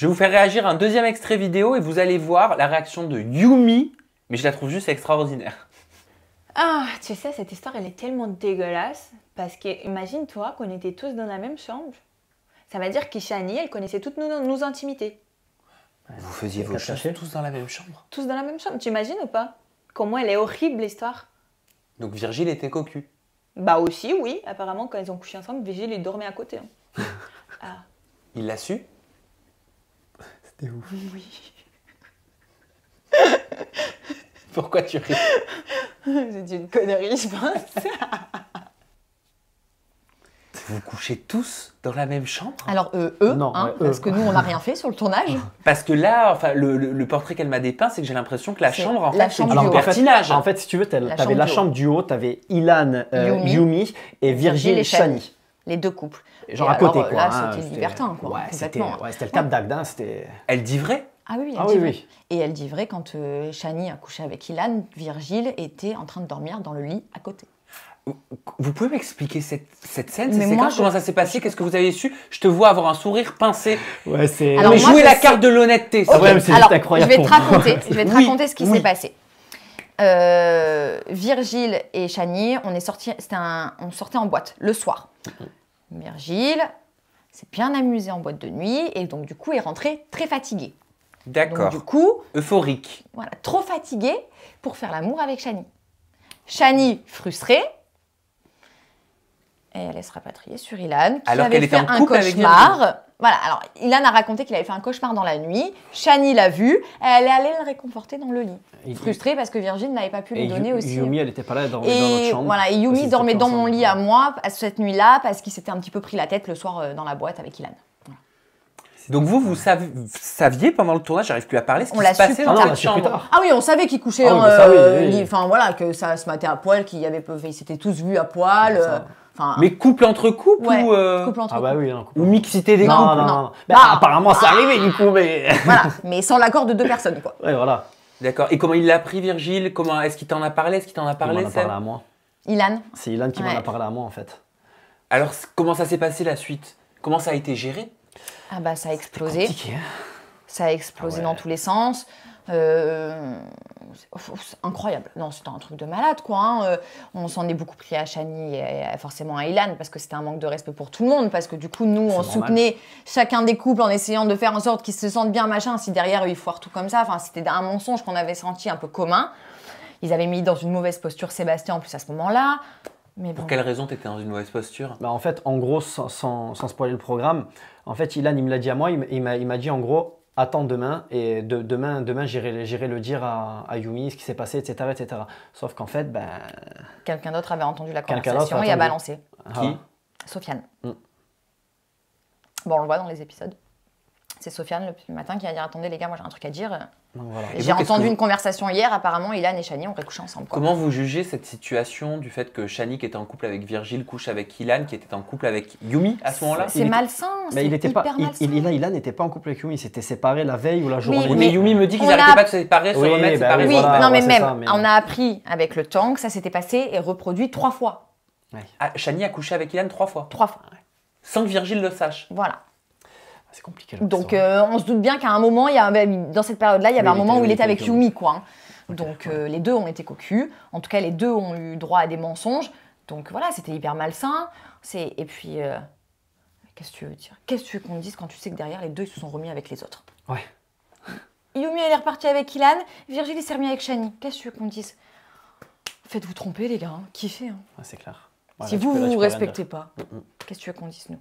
Je vais vous faire réagir à un deuxième extrait vidéo et vous allez voir la réaction de Yumi, mais je la trouve juste extraordinaire. Ah, tu sais, cette histoire, elle est tellement dégueulasse. Parce que, imagine-toi qu'on était tous dans la même chambre. Ça veut dire qu'Ishani, elle connaissait toutes nos intimités. Vous faisiez vos choses tous dans la même chambre? Tous dans la même chambre, tu imagines ou pas? Comment elle est horrible, l'histoire. Donc Virgile était cocu? Bah aussi, oui. Apparemment, quand ils ont couché ensemble, Virgile, il dormait à côté. Hein. Ah. Il l'a su? C'était ouf. Oui. Pourquoi tu ris? C'est une connerie, je pense. Vous couchez tous dans la même chambre? Alors, eux, non, hein, parce que nous, on n'a rien fait sur le tournage. Parce que là, enfin, le portrait qu'elle m'a dépeint, c'est que j'ai l'impression que la chambre, en la fait, c'est chambre du du haut. libertinage. En fait, si tu veux, t'avais chambre la du haut. chambre du haut, t'avais Ilan, Yumi et Virgile et Shani. Les deux couples. Genre Et à côté, alors, quoi. Là, hein, c'était libertin, quoi. Ouais, Complètement. c'était le cap d'Agda, c'était... Elle dit vrai? Ah oui, elle Ah dit oui, vrai. oui. Et elle dit vrai, quand Shani a couché avec Ilan, Virgile était en train de dormir dans le lit à côté. Vous pouvez m'expliquer cette scène, Mais ces moi, séquences, comment ça s'est passé? Qu'est-ce que vous avez su? Je te vois avoir un sourire pincé. Ouais, c'est... Alors, mais moi, jouer je la sais- carte de l'honnêteté. Ah ouais, mais c'est Alors, juste incroyable. je vais te raconter, Oui, ce qui oui. s'est passé. Virgile et Shani, on sortait en boîte le soir. Virgile s'est bien amusé en boîte de nuit et donc du coup est rentré très fatigué. Donc D'accord. du coup, Euphorique. voilà, trop fatigué pour faire l'amour avec Shani. Shani, frustrée, et elle se rapatrier sur Ilan, qui Alors avait qu'elle était fait en un couple avec cauchemar. Voilà, alors Ilan a raconté qu'il avait fait un cauchemar dans la nuit. Shani l'a vu, elle est allée le réconforter dans le lit. Frustrée parce que Virgile n'avait pas pu lui donner aussi. Yumi, elle était pas là, elle dormait dans notre Et chambre. voilà, et Yumi Parce qu'ils dormait étaient dans mon ensemble. lit à moi cette nuit-là parce qu'il s'était un petit peu pris la tête le soir dans la boîte avec Ilan. Donc vous saviez pendant le tournage, j'arrive plus à parler, ce On qui l'a se passait su dans plus cette tard. chambre. Plus tard. Ah oui, on savait qu'ils couchaient, Ah oui, mais ça, oui, oui. enfin voilà, que ça se matait à poil, ils s'étaient tous vus à poil. Ça. Enfin, Mais couple entre couples ouais, ou, couple entre Ah bah couples. oui, non. ou mixité des Non, couples? Non. Bah, apparemment, c'est arrivé du coup, mais... Voilà, mais sans l'accord de deux personnes, quoi. Ouais, voilà. D'accord. Et comment il l'a pris, Virgile? Comment est-ce qu'il t'en a parlé? Est-ce qu'il t'en a Il parlé, m'en a Seb? parlé à moi. Ilan, C'est Ilan qui m'en Ouais. a parlé à moi, en fait. Alors, comment ça s'est passé la suite? Comment ça a été géré? ah bah ça a explosé. Compliqué, hein. Ça a explosé Ah ouais. dans tous les sens. C'est incroyable. Non, c'était un truc de malade, quoi. Hein. On s'en est beaucoup pris à Shani et forcément à Ilan parce que c'était un manque de respect pour tout le monde. Parce que du coup, nous, on normal. soutenait chacun des couples en essayant de faire en sorte qu'ils se sentent bien, machin. Si derrière, ils foirent tout comme ça. Enfin, c'était un mensonge qu'on avait senti un peu commun. Ils avaient mis dans une mauvaise posture Sébastien en plus à ce moment-là. Mais bon. Pour quelle raison t'étais dans une mauvaise posture? Bah, en fait, en gros, sans spoiler le programme, en fait, Ilan, il me l'a dit à moi, il m'a dit en gros, attends demain, et demain j'irai le dire à Yumi, ce qui s'est passé, etc., etc. Sauf qu'en fait, ben... Quelqu'un d'autre avait entendu la Quelqu'un d'autre conversation a et a entendu. balancé. Qui? Sofiane. Mm. Bon, on le voit dans les épisodes. C'est Sofiane le matin qui a dit attendez les gars, moi j'ai un truc à dire. Donc, voilà. Et J'ai vous, qu'est-ce entendu que vous- une conversation hier, apparemment Ilan et Shani ont couché ensemble. Quoi. Comment vous jugez cette situation du fait que Shani, qui était en couple avec Virgile, couche avec Ilan, qui était en couple avec Yumi à ce moment-là? C'est Il était- malsain, Mais c'est il était pas, hyper malsain. Ilan n'était pas en couple avec Yumi, ils s'étaient séparés la veille ou la journée. Oui, mais mais Yumi me dit qu'ils on n'arrêtaient a- pas de se séparer, se Oui, remettre, bah séparer. Oui, voilà, non mais c'est même, ça, mais- on a appris avec le temps que ça s'était passé et reproduit 3 fois. Ah, Shani a couché avec Ilan 3 fois, 3 fois, sans que Virgile le sache. voilà. C'est compliqué. là, Donc ça. on se doute bien qu'à un moment, dans cette période-là, il y avait Oui, un moment où il était avec avec Yumi, quoi. hein. Ok, Donc ouais. les deux ont été cocus. En tout cas, les deux ont eu droit à des mensonges. Donc voilà, c'était hyper malsain. Et puis, qu'est-ce que tu veux dire? Qu'est-ce que tu veux qu'on te dise quand tu sais que derrière, les deux ils se sont remis avec les autres? Ouais. Yumi, elle est repartie avec Ilan. Virgile, il s'est remis avec Shani. Qu'est-ce que tu veux qu'on te dise? Faites-vous tromper, les gars. Kiffez. Hein. Ouais, c'est clair. Si Là, tu vous peux- là, tu vous peux rien respectez dire. pas, qu'est-ce que tu veux qu'on dise, nous?